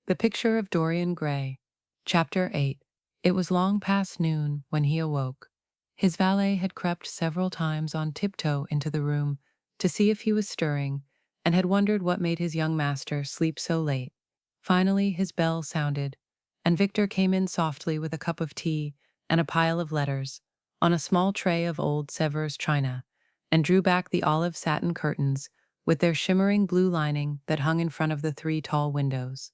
The Picture of Dorian Gray. Chapter 8. It was long past noon when he awoke. His valet had crept several times on tiptoe into the room to see if he was stirring, and had wondered what made his young master sleep so late. Finally his bell sounded, and Victor came in softly with a cup of tea and a pile of letters, on a small tray of old Sevres china, and drew back the olive satin curtains with their shimmering blue lining that hung in front of the 3 tall windows.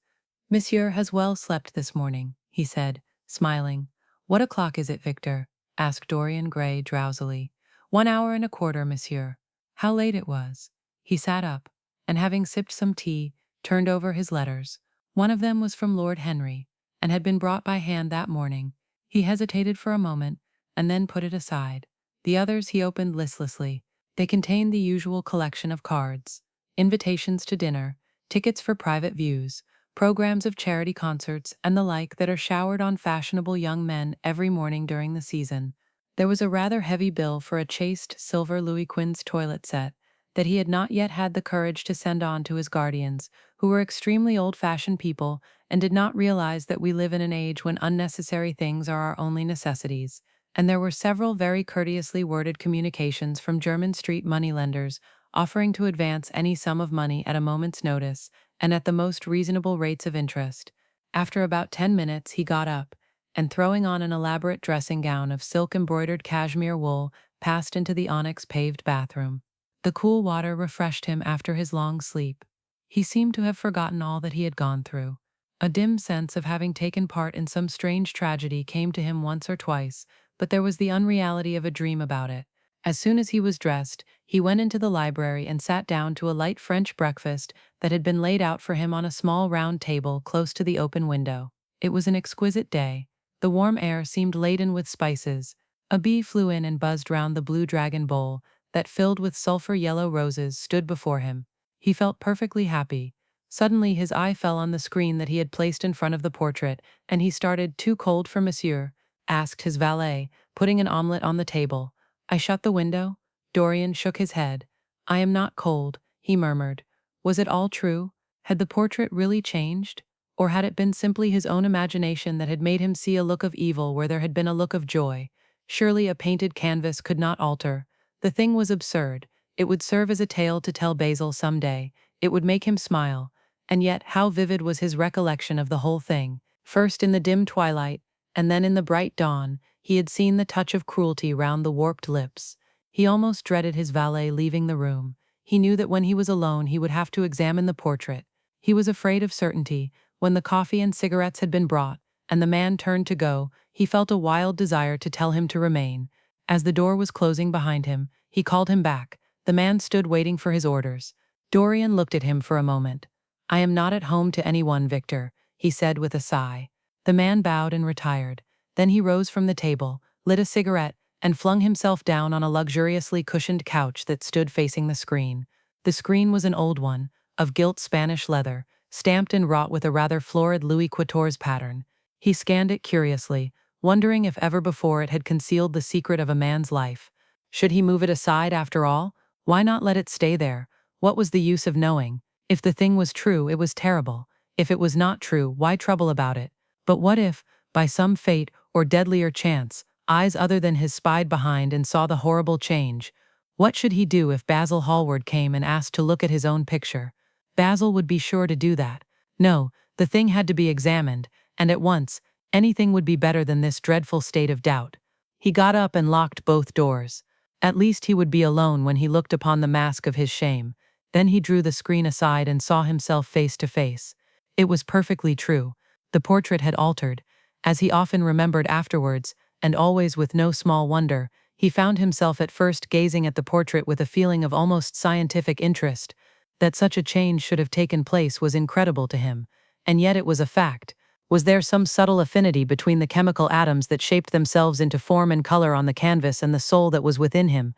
"Monsieur has well slept this morning," he said, smiling. "What o'clock is it, Victor?" asked Dorian Gray drowsily. 1 hour and a quarter, monsieur." How late it was. He sat up, and having sipped some tea, turned over his letters. One of them was from Lord Henry, and had been brought by hand that morning. He hesitated for a moment, and then put it aside. The others he opened listlessly. They contained the usual collection of cards, invitations to dinner, tickets for private views, programs of charity concerts, and the like that are showered on fashionable young men every morning during the season. There was a rather heavy bill for a chased silver Louis Quinze toilet set that he had not yet had the courage to send on to his guardians, who were extremely old-fashioned people and did not realize that we live in an age when unnecessary things are our only necessities. And there were several very courteously worded communications from Jermyn Street moneylenders offering to advance any sum of money at a moment's notice and at the most reasonable rates of interest. After about 10 minutes he got up, and throwing on an elaborate dressing gown of silk-embroidered cashmere wool, passed into the onyx-paved bathroom. The cool water refreshed him after his long sleep. He seemed to have forgotten all that he had gone through. A dim sense of having taken part in some strange tragedy came to him once or twice, but there was the unreality of a dream about it. As soon as he was dressed, he went into the library and sat down to a light French breakfast that had been laid out for him on a small round table close to the open window. It was an exquisite day. The warm air seemed laden with spices. A bee flew in and buzzed round the blue dragon bowl that, filled with sulphur-yellow roses, stood before him. He felt perfectly happy. Suddenly his eye fell on the screen that he had placed in front of the portrait, and he started. "Too cold for monsieur?" asked his valet, putting an omelette on the table. "I shut the window?" Dorian shook his head. "I am not cold," he murmured. Was it all true? Had the portrait really changed? Or had it been simply his own imagination that had made him see a look of evil where there had been a look of joy? Surely a painted canvas could not alter. The thing was absurd. It would serve as a tale to tell Basil some day. It would make him smile. And yet how vivid was his recollection of the whole thing. First in the dim twilight, and then in the bright dawn, he had seen the touch of cruelty round the warped lips. He almost dreaded his valet leaving the room. He knew that when he was alone he would have to examine the portrait. He was afraid of certainty. When the coffee and cigarettes had been brought, and the man turned to go, he felt a wild desire to tell him to remain. As the door was closing behind him, he called him back. The man stood waiting for his orders. Dorian looked at him for a moment. "I am not at home to anyone, Victor," he said with a sigh. The man bowed and retired. Then he rose from the table, lit a cigarette, and flung himself down on a luxuriously cushioned couch that stood facing the screen. The screen was an old one, of gilt Spanish leather, stamped and wrought with a rather florid Louis XIV pattern. He scanned it curiously, wondering if ever before it had concealed the secret of a man's life. Should he move it aside after all? Why not let it stay there? What was the use of knowing? If the thing was true, it was terrible. If it was not true, why trouble about it? But what if, by some fate or deadlier chance, eyes other than his spied behind and saw the horrible change? What should he do if Basil Hallward came and asked to look at his own picture? Basil would be sure to do that. No, the thing had to be examined, and at once. Anything would be better than this dreadful state of doubt. He got up and locked both doors. At least he would be alone when he looked upon the mask of his shame. Then he drew the screen aside and saw himself face to face. It was perfectly true. The portrait had altered. As he often remembered afterwards, and always with no small wonder, he found himself at first gazing at the portrait with a feeling of almost scientific interest. That such a change should have taken place was incredible to him, and yet it was a fact. Was there some subtle affinity between the chemical atoms that shaped themselves into form and color on the canvas and the soul that was within him?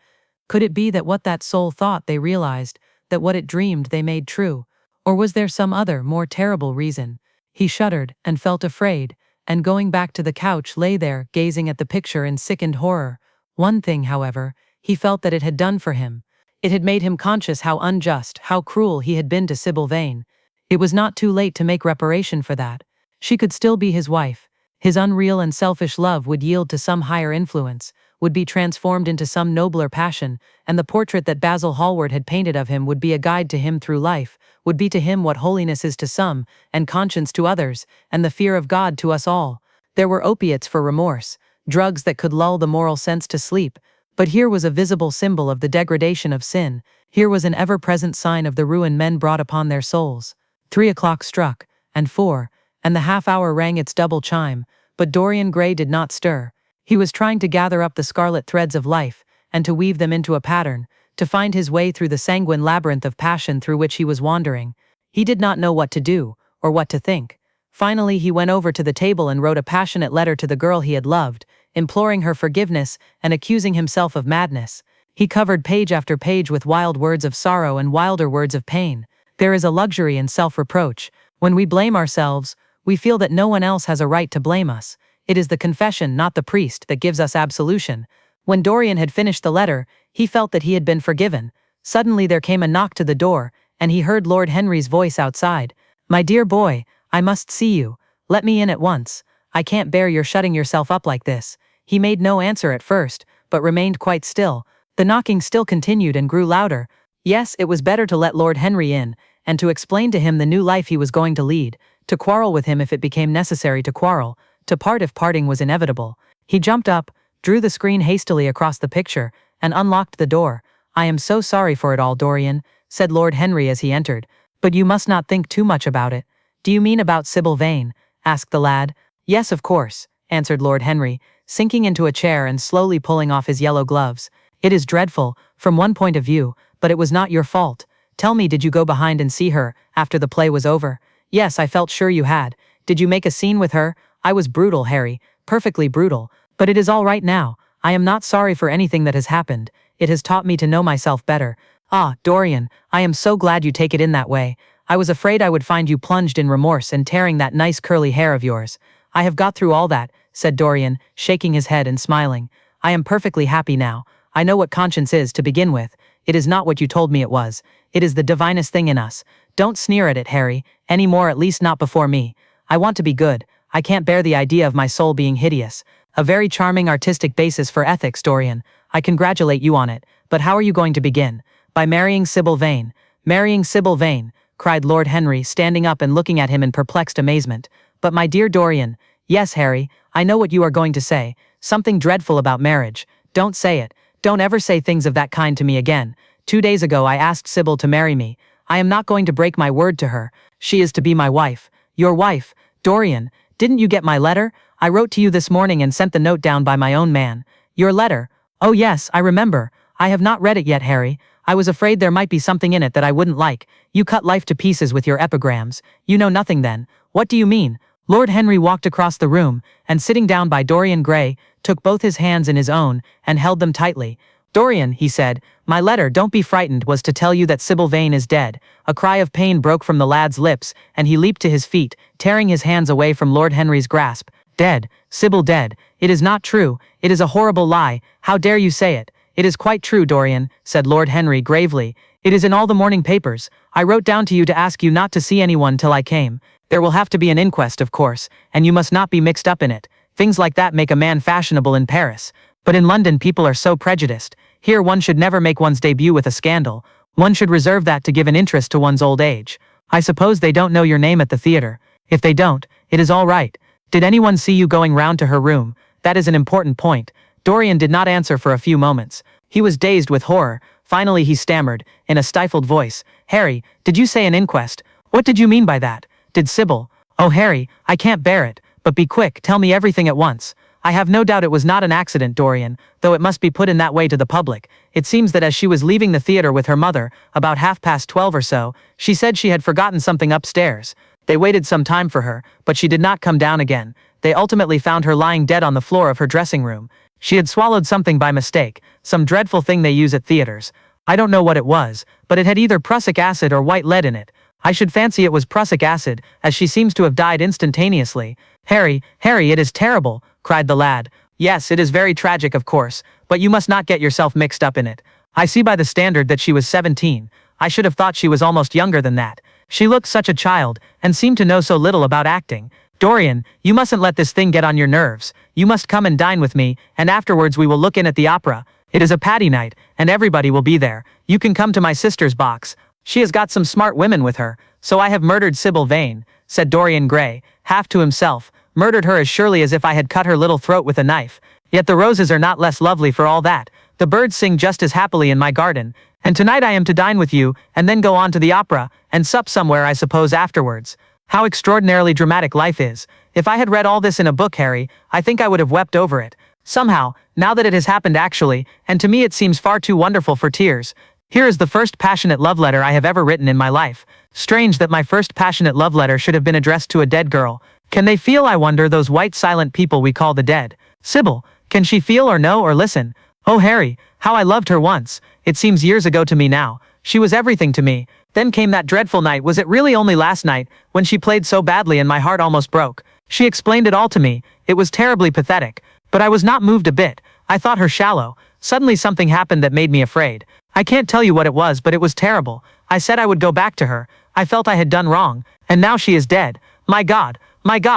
Could it be that what that soul thought they realized, that what it dreamed they made true? Or was there some other, more terrible reason? He shuddered and felt afraid, and going back to the couch lay there, gazing at the picture in sickened horror. One thing, however, he felt that it had done for him. It had made him conscious how unjust, how cruel he had been to Sibyl Vane. It was not too late to make reparation for that. She could still be his wife. His unreal and selfish love would yield to some higher influence, would be transformed into some nobler passion, and the portrait that Basil Hallward had painted of him would be a guide to him through life, would be to him what holiness is to some, and conscience to others, and the fear of God to us all. There were opiates for remorse, drugs that could lull the moral sense to sleep, but here was a visible symbol of the degradation of sin. Here was an ever-present sign of the ruin men brought upon their souls. 3 o'clock struck, and 4, and the half-hour rang its double chime, but Dorian Gray did not stir. He was trying to gather up the scarlet threads of life, and to weave them into a pattern, to find his way through the sanguine labyrinth of passion through which he was wandering. He did not know what to do, or what to think. Finally, he went over to the table and wrote a passionate letter to the girl he had loved, imploring her forgiveness and accusing himself of madness. He covered page after page with wild words of sorrow and wilder words of pain. There is a luxury in self-reproach. When we blame ourselves, we feel that no one else has a right to blame us. It is the confession, not the priest, that gives us absolution. When Dorian had finished the letter, he felt that he had been forgiven. Suddenly there came a knock to the door, and he heard Lord Henry's voice outside. "My dear boy, I must see you. Let me in at once. I can't bear your shutting yourself up like this." He made no answer at first, but remained quite still. The knocking still continued and grew louder. Yes, it was better to let Lord Henry in, and to explain to him the new life he was going to lead, to quarrel with him if it became necessary to quarrel, to part if parting was inevitable. He jumped up, drew the screen hastily across the picture, and unlocked the door. "I am so sorry for it all, Dorian," said Lord Henry as he entered, "but you must not think too much about it." "Do you mean about Sibyl Vane?" asked the lad. "Yes, of course," answered Lord Henry, sinking into a chair and slowly pulling off his yellow gloves. "It is dreadful, from one point of view, but it was not your fault. Tell me, did you go behind and see her, after the play was over?" "Yes, I felt sure you had. Did you make a scene with her?" "I was brutal, Harry, perfectly brutal. But it is all right now. I am not sorry for anything that has happened. It has taught me to know myself better." "Ah, Dorian, I am so glad you take it in that way. I was afraid I would find you plunged in remorse and tearing that nice curly hair of yours." "I have got through all that," said Dorian, shaking his head and smiling. "I am perfectly happy now. I know what conscience is, to begin with. It is not what you told me it was. It is the divinest thing in us. Don't sneer at it, Harry, any more, at least not before me. I want to be good. I can't bear the idea of my soul being hideous. A very charming artistic basis for ethics, Dorian. I congratulate you on it. But how are you going to begin?" "By marrying Sibyl Vane." "Marrying Sibyl Vane," cried Lord Henry, standing up and looking at him in perplexed amazement. "But my dear Dorian—" "Yes, Harry, I know what you are going to say. Something dreadful about marriage. Don't say it. Don't ever say things of that kind to me again. 2 days ago I asked Sibyl to marry me. I am not going to break my word to her. She is to be my wife." "Your wife? Dorian, didn't you get my letter? I wrote to you this morning and sent the note down by my own man." "Your letter? Oh yes, I remember. I have not read it yet, Harry. I was afraid there might be something in it that I wouldn't like. You cut life to pieces with your epigrams. You know nothing then. What do you mean?" Lord Henry walked across the room, and sitting down by Dorian Gray, took both his hands in his own, and held them tightly. "Dorian," he said, "my letter, don't be frightened, was to tell you that Sibyl Vane is dead." A cry of pain broke from the lad's lips, and he leaped to his feet, tearing his hands away from Lord Henry's grasp. "Dead? Sibyl dead? It is not true. It is a horrible lie. How dare you say it?" "It is quite true, Dorian," said Lord Henry gravely. "It is in all the morning papers. I wrote down to you to ask you not to see anyone till I came. There will have to be an inquest, of course, and you must not be mixed up in it. Things like that make a man fashionable in Paris. But in London people are so prejudiced. Here one should never make one's debut with a scandal. One should reserve that to give an interest to one's old age. I suppose they don't know your name at the theater. If they don't, it is all right. Did anyone see you going round to her room? That is an important point." Dorian did not answer for a few moments. He was dazed with horror. Finally he stammered, in a stifled voice, "Harry, did you say an inquest? What did you mean by that? Did Sibyl—" "Oh, Harry, I can't bear it. But be quick, tell me everything at once." "I have no doubt it was not an accident, Dorian, though it must be put in that way to the public. It seems that as she was leaving the theater with her mother, about 12:30 or so, she said she had forgotten something upstairs. They waited some time for her, but she did not come down again. They ultimately found her lying dead on the floor of her dressing room. She had swallowed something by mistake, some dreadful thing they use at theaters. I don't know what it was, but it had either prussic acid or white lead in it. I should fancy it was prussic acid, as she seems to have died instantaneously." Harry, it is terrible," cried the lad. "Yes, it is very tragic, of course, but you must not get yourself mixed up in it. I see by the standard that she was 17. I should have thought she was almost younger than that. She looked such a child, and seemed to know so little about acting. "Dorian, you mustn't let this thing get on your nerves. You must come and dine with me, and afterwards we will look in at the opera. It is a patty night, and everybody will be there. You can come to my sister's box. She has got some smart women with her. So I have murdered Sibyl Vane," said Dorian Gray, half to himself, "murdered her as surely as if I had cut her little throat with a knife. Yet the roses are not less lovely for all that. The birds sing just as happily in my garden. And tonight I am to dine with you, and then go on to the opera, and sup somewhere I suppose afterwards. How extraordinarily dramatic life is. If I had read all this in a book, Harry, I think I would have wept over it. Somehow, now that it has happened actually, and to me it seems far too wonderful for tears. Here is the first passionate love letter I have ever written in my life. Strange that my first passionate love letter should have been addressed to a dead girl. Can they feel, I wonder, those white silent people we call the dead? Sibyl, can she feel or know or listen? Oh Harry, how I loved her once. It seems years ago to me now. She was everything to me. Then came that dreadful night, was it really only last night, when she played so badly and my heart almost broke. She explained it all to me. It was terribly pathetic. But I was not moved a bit. I thought her shallow. Suddenly something happened that made me afraid. I can't tell you what it was, but it was terrible. I said I would go back to her. I felt I had done wrong. And now she is dead. My God,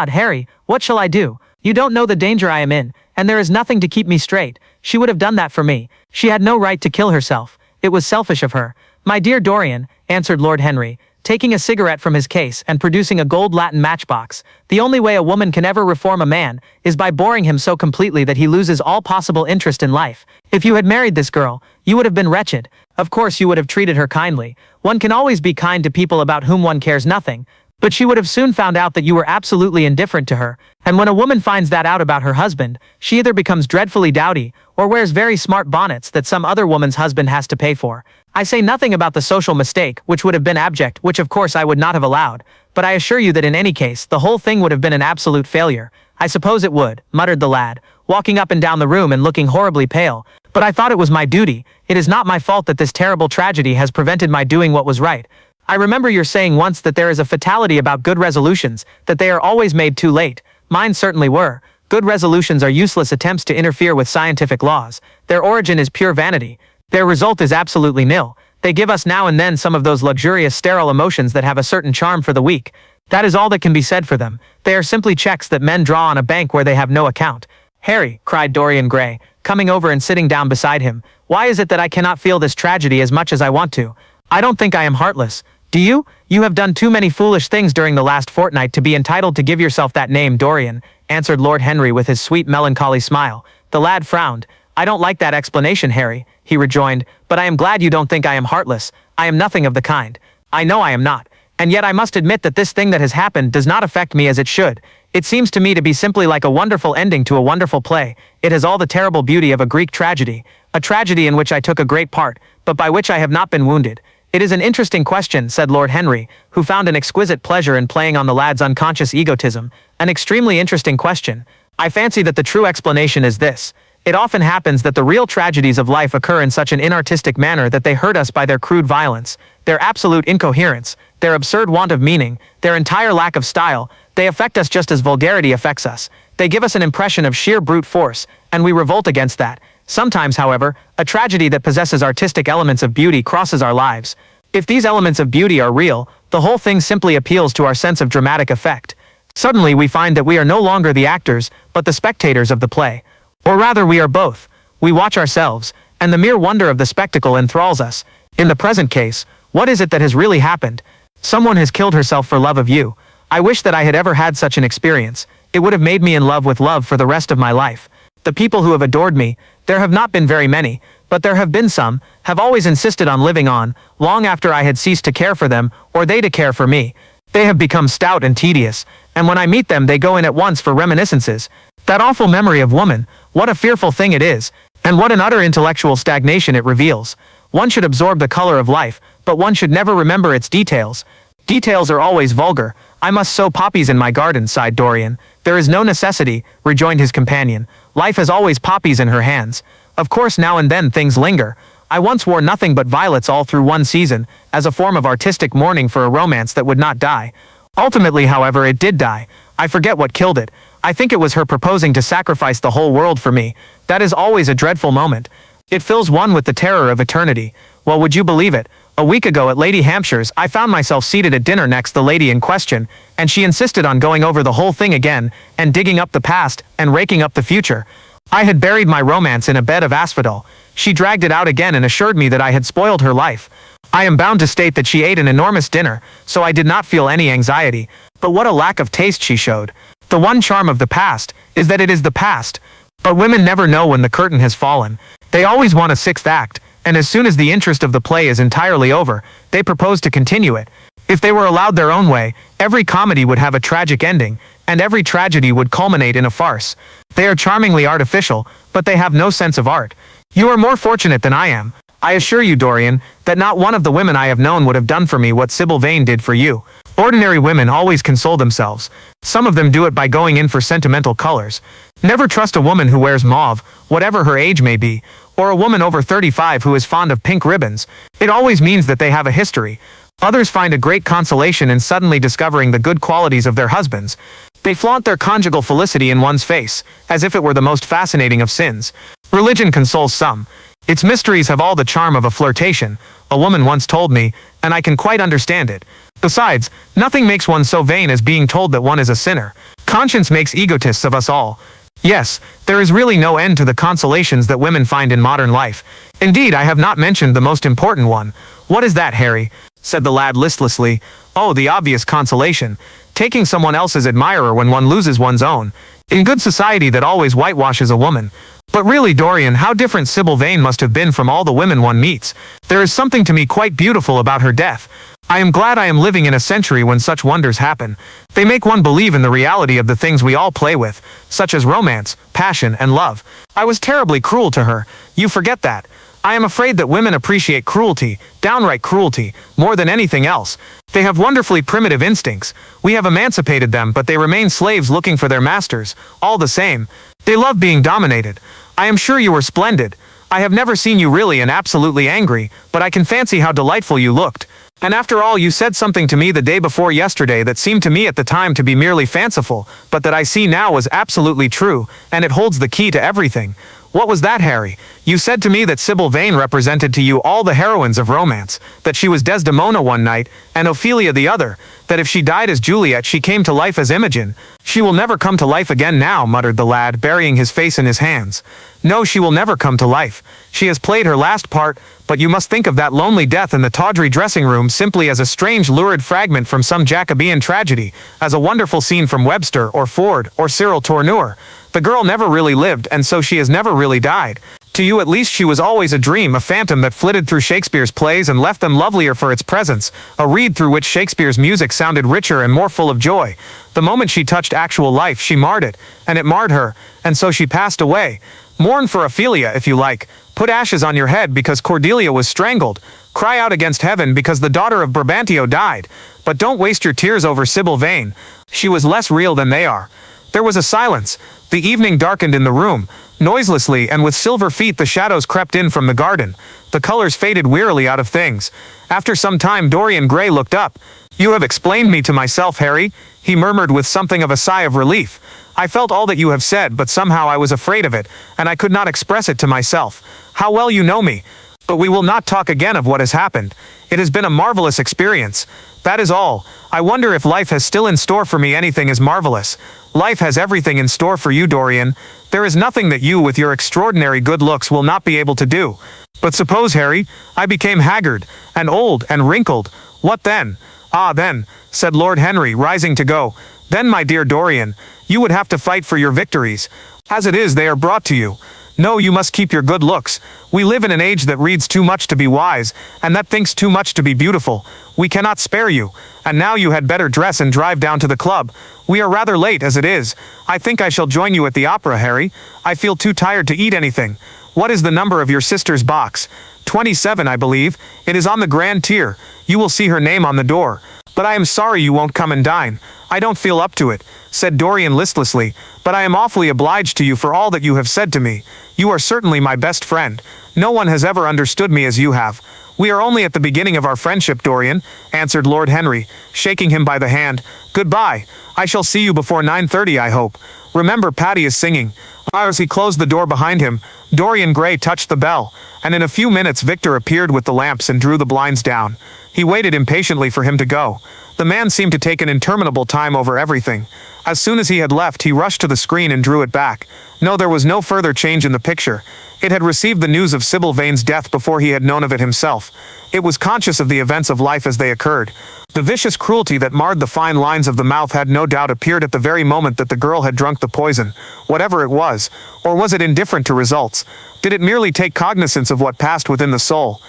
Harry, what shall I do? You don't know the danger I am in, and there is nothing to keep me straight. She would have done that for me. She had no right to kill herself. It was selfish of her. My dear Dorian, answered Lord Henry, taking a cigarette from his case and producing a gold Latin matchbox, the only way a woman can ever reform a man is by boring him so completely that he loses all possible interest in life. If you had married this girl, you would have been wretched. Of course you would have treated her kindly. One can always be kind to people about whom one cares nothing. But she would have soon found out that you were absolutely indifferent to her, and when a woman finds that out about her husband, she either becomes dreadfully dowdy, or wears very smart bonnets that some other woman's husband has to pay for. I say nothing about the social mistake, which would have been abject, which of course I would not have allowed, but I assure you that in any case, the whole thing would have been an absolute failure. I suppose it would, muttered the lad, walking up and down the room and looking horribly pale, but I thought it was my duty. It is not my fault that this terrible tragedy has prevented my doing what was right. I remember your saying once that there is a fatality about good resolutions, that they are always made too late. Mine certainly were. Good resolutions are useless attempts to interfere with scientific laws. Their origin is pure vanity. Their result is absolutely nil. They give us now and then some of those luxurious sterile emotions that have a certain charm for the weak. That is all that can be said for them. They are simply checks that men draw on a bank where they have no account. Harry, cried Dorian Gray, coming over and sitting down beside him, why is it that I cannot feel this tragedy as much as I want to? I don't think I am heartless. Do you? You have done too many foolish things during the last fortnight to be entitled to give yourself that name, Dorian, answered Lord Henry with his sweet melancholy smile. The lad frowned. I don't like that explanation, Harry, he rejoined, but I am glad you don't think I am heartless. I am nothing of the kind. I know I am not. And yet I must admit that this thing that has happened does not affect me as it should. It seems to me to be simply like a wonderful ending to a wonderful play. It has all the terrible beauty of a Greek tragedy, a tragedy in which I took a great part, but by which I have not been wounded. It is an interesting question, said Lord Henry, who found an exquisite pleasure in playing on the lad's unconscious egotism. An extremely interesting question. I fancy that the true explanation is this. It often happens that the real tragedies of life occur in such an inartistic manner that they hurt us by their crude violence, their absolute incoherence, their absurd want of meaning, their entire lack of style. They affect us just as vulgarity affects us. They give us an impression of sheer brute force, and we revolt against that. Sometimes, however, a tragedy that possesses artistic elements of beauty crosses our lives. If these elements of beauty are real, the whole thing simply appeals to our sense of dramatic effect. Suddenly we find that we are no longer the actors, but the spectators of the play. Or rather, we are both. We watch ourselves, and the mere wonder of the spectacle enthralls us. In the present case, what is it that has really happened? Someone has killed herself for love of you. I wish that I had ever had such an experience. It would have made me in love with love for the rest of my life. The people who have adored me, there have not been very many, but there have been some, have always insisted on living on, long after I had ceased to care for them, or they to care for me. They have become stout and tedious, and when I meet them they go in at once for reminiscences. That awful memory of woman, what a fearful thing it is, and what an utter intellectual stagnation it reveals. One should absorb the color of life, but one should never remember its details. Details are always vulgar. I must sow poppies in my garden, sighed Dorian. There is no necessity, rejoined his companion. Life has always poppies in her hands. Of course now and then things linger. I once wore nothing but violets all through one season, as a form of artistic mourning for a romance that would not die. Ultimately, however, it did die. I forget what killed it. I think it was her proposing to sacrifice the whole world for me. That is always a dreadful moment. It fills one with the terror of eternity. Well, would you believe it? A week ago at Lady Hampshire's, I found myself seated at dinner next the lady in question, and she insisted on going over the whole thing again, and digging up the past, and raking up the future. I had buried my romance in a bed of asphodel. She dragged it out again and assured me that I had spoiled her life. I am bound to state that she ate an enormous dinner, so I did not feel any anxiety. But what a lack of taste she showed. The one charm of the past is that it is the past. But women never know when the curtain has fallen. They always want a sixth act, and as soon as the interest of the play is entirely over, they propose to continue it. If they were allowed their own way, every comedy would have a tragic ending, and every tragedy would culminate in a farce. They are charmingly artificial, but they have no sense of art. You are more fortunate than I am. I assure you, Dorian, that not one of the women I have known would have done for me what Sibyl Vane did for you. Ordinary women always console themselves. Some of them do it by going in for sentimental colors. Never trust a woman who wears mauve, whatever her age may be, or a woman over 35 who is fond of pink ribbons. It always means that they have a history. Others find a great consolation in suddenly discovering the good qualities of their husbands. They flaunt their conjugal felicity in one's face, as if it were the most fascinating of sins. Religion consoles some. Its mysteries have all the charm of a flirtation, a woman once told me, and I can quite understand it. Besides, nothing makes one so vain as being told that one is a sinner. Conscience makes egotists of us all. Yes, there is really no end to the consolations that women find in modern life. Indeed, I have not mentioned the most important one. What is that, Harry? Said the lad listlessly. Oh, the obvious consolation. Taking someone else's admirer when one loses one's own. In good society that always whitewashes a woman. But really, Dorian, how different Sibyl Vane must have been from all the women one meets. There is something to me quite beautiful about her death. I am glad I am living in a century when such wonders happen. They make one believe in the reality of the things we all play with, such as romance, passion, and love. I was terribly cruel to her. You forget that. I am afraid that women appreciate cruelty, downright cruelty, more than anything else. They have wonderfully primitive instincts. We have emancipated them, but they remain slaves looking for their masters, all the same. They love being dominated. I am sure you were splendid. I have never seen you really and absolutely angry, but I can fancy how delightful you looked. And after all, you said something to me the day before yesterday that seemed to me at the time to be merely fanciful, but that I see now was absolutely true, and it holds the key to everything. What was that, Harry? You said to me that Sibyl Vane represented to you all the heroines of romance, that she was Desdemona one night, and Ophelia the other, that if she died as Juliet she came to life as Imogen. She will never come to life again now, muttered the lad, burying his face in his hands. No, she will never come to life. She has played her last part, but you must think of that lonely death in the tawdry dressing room simply as a strange lurid fragment from some Jacobean tragedy, as a wonderful scene from Webster or Ford or Cyril Tourneur. The girl never really lived, and so she has never really died. To you at least she was always a dream, a phantom that flitted through Shakespeare's plays and left them lovelier for its presence, a reed through which Shakespeare's music sounded richer and more full of joy. The moment she touched actual life she marred it, and it marred her, and so she passed away. Mourn for Ophelia if you like. Put ashes on your head because Cordelia was strangled. Cry out against heaven because the daughter of Brabantio died. But don't waste your tears over Sibyl Vane. She was less real than they are. There was a silence. The evening darkened in the room. Noiselessly and with silver feet the shadows crept in from the garden. The colors faded wearily out of things. After some time Dorian Gray looked up. You have explained me to myself, Harry, he murmured with something of a sigh of relief. I felt all that you have said, but somehow I was afraid of it, and I could not express it to myself. How well you know me. But we will not talk again of what has happened. It has been a marvelous experience. That is all. I wonder if life has still in store for me anything as marvelous. Life has everything in store for you, Dorian. There is nothing that you, with your extraordinary good looks, will not be able to do. But suppose, Harry, I became haggard, and old, and wrinkled. What then? Ah, then, said Lord Henry, rising to go. Then, my dear Dorian, you would have to fight for your victories. As it is, they are brought to you. No, you must keep your good looks. We live in an age that reads too much to be wise, and that thinks too much to be beautiful. We cannot spare you. And now you had better dress and drive down to the club. We are rather late as it is. I think I shall join you at the opera, Harry. I feel too tired to eat anything. What is the number of your sister's box? 27, I believe. It is on the grand tier. You will see her name on the door. But I am sorry you won't come and dine. I don't feel up to it, said Dorian listlessly, but I am awfully obliged to you for all that you have said to me. You are certainly my best friend. No one has ever understood me as you have. We are only at the beginning of our friendship, Dorian, answered Lord Henry, shaking him by the hand. Goodbye. I shall see you before 9:30, I hope. Remember, Patty is singing." As he closed the door behind him, Dorian Gray touched the bell, and in a few minutes Victor appeared with the lamps and drew the blinds down. He waited impatiently for him to go. The man seemed to take an interminable time over everything. As soon as he had left, he rushed to the screen and drew it back. No, there was no further change in the picture. It had received the news of Sibyl Vane's death before he had known of it himself. It was conscious of the events of life as they occurred. The vicious cruelty that marred the fine lines of the mouth had no doubt appeared at the very moment that the girl had drunk the poison, whatever it was. Or was it indifferent to results? Did it merely take cognizance of what passed within the soul?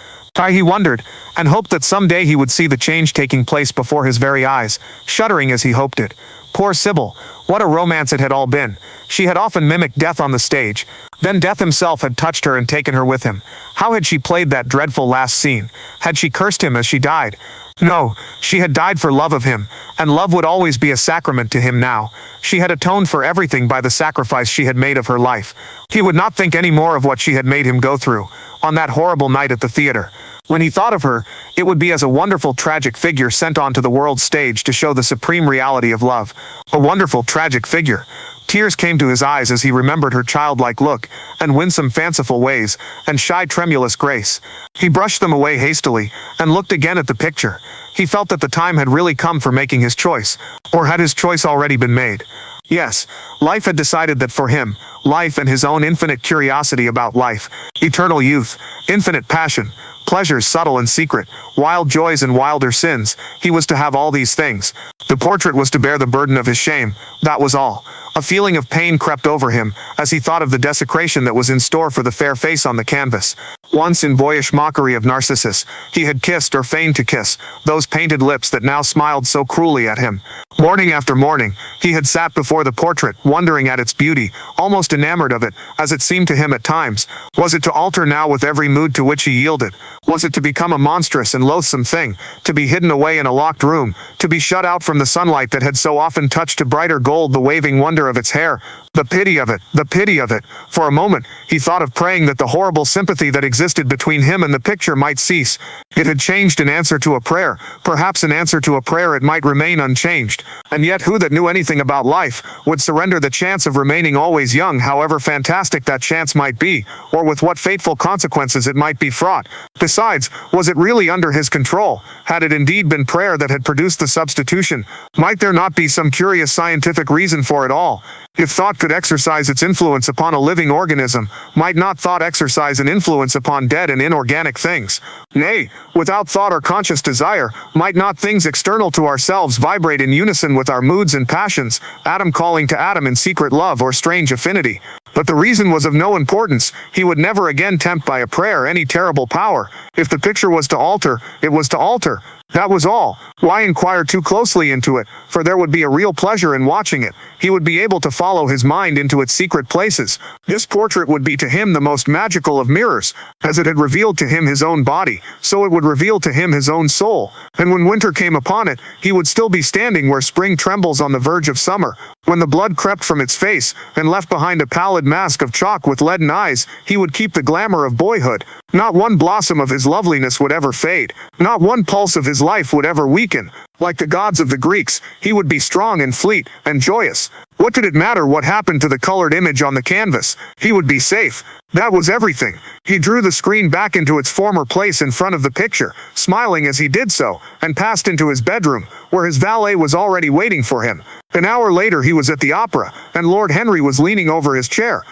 He wondered, and hoped that someday he would see the change taking place before his very eyes, shuddering as he hoped it. Poor Sibyl, what a romance it had all been. She had often mimicked death on the stage. Then death himself had touched her and taken her with him. How had she played that dreadful last scene? Had she cursed him as she died? No, she had died for love of him, and love would always be a sacrament to him now. She had atoned for everything by the sacrifice she had made of her life. He would not think any more of what she had made him go through, on that horrible night at the theater. When he thought of her, it would be as a wonderful tragic figure sent onto the world's stage to show the supreme reality of love. A wonderful tragic figure. Tears came to his eyes as he remembered her childlike look, and winsome fanciful ways, and shy tremulous grace. He brushed them away hastily, and looked again at the picture. He felt that the time had really come for making his choice. Or had his choice already been made? Yes, life had decided that for him, life and his own infinite curiosity about life, eternal youth, infinite passion, pleasures subtle and secret, wild joys and wilder sins, he was to have all these things. The portrait was to bear the burden of his shame, that was all. A feeling of pain crept over him, as he thought of the desecration that was in store for the fair face on the canvas. Once in boyish mockery of Narcissus, he had kissed or feigned to kiss, those painted lips that now smiled so cruelly at him. Morning after morning, he had sat before the portrait, wondering at its beauty, almost enamored of it, as it seemed to him at times. Was it to alter now with every mood to which he yielded? Was it to become a monstrous and loathsome thing, to be hidden away in a locked room, to be shut out from the sunlight that had so often touched to brighter gold the waving wonder of its hair? The pity of it, the pity of it. For a moment, he thought of praying that the horrible sympathy that existed between him and the picture might cease. It had changed in answer to a prayer. Perhaps in answer to a prayer it might remain unchanged. And yet who that knew anything about life would surrender the chance of remaining always young, however fantastic that chance might be, or with what fateful consequences it might be fraught? Besides, was it really under his control? Had it indeed been prayer that had produced the substitution? Might there not be some curious scientific reason for it all? If thought could exercise its influence upon a living organism, might not thought exercise an influence upon dead and inorganic things? Nay, without thought or conscious desire, might not things external to ourselves vibrate in unison with our moods and passions, atom calling to atom in secret love or strange affinity? But the reason was of no importance. He would never again tempt by a prayer any terrible power. If the picture was to alter, it was to alter. That was all. Why inquire too closely into it? For there would be a real pleasure in watching it. He would be able to follow his mind into its secret places. This portrait would be to him the most magical of mirrors. As it had revealed to him his own body, so it would reveal to him his own soul. And when winter came upon it, he would still be standing where spring trembles on the verge of summer. When the blood crept from its face, and left behind a pallid mask of chalk with leaden eyes, he would keep the glamour of boyhood. Not one blossom of his loveliness would ever fade. Not one pulse of his life would ever weaken. Like the gods of the Greeks, he would be strong and fleet, and joyous. What did it matter what happened to the colored image on the canvas? He would be safe. That was everything. He drew the screen back into its former place in front of the picture, smiling as he did so, and passed into his bedroom, where his valet was already waiting for him. An hour later he was at the opera, and Lord Henry was leaning over his chair.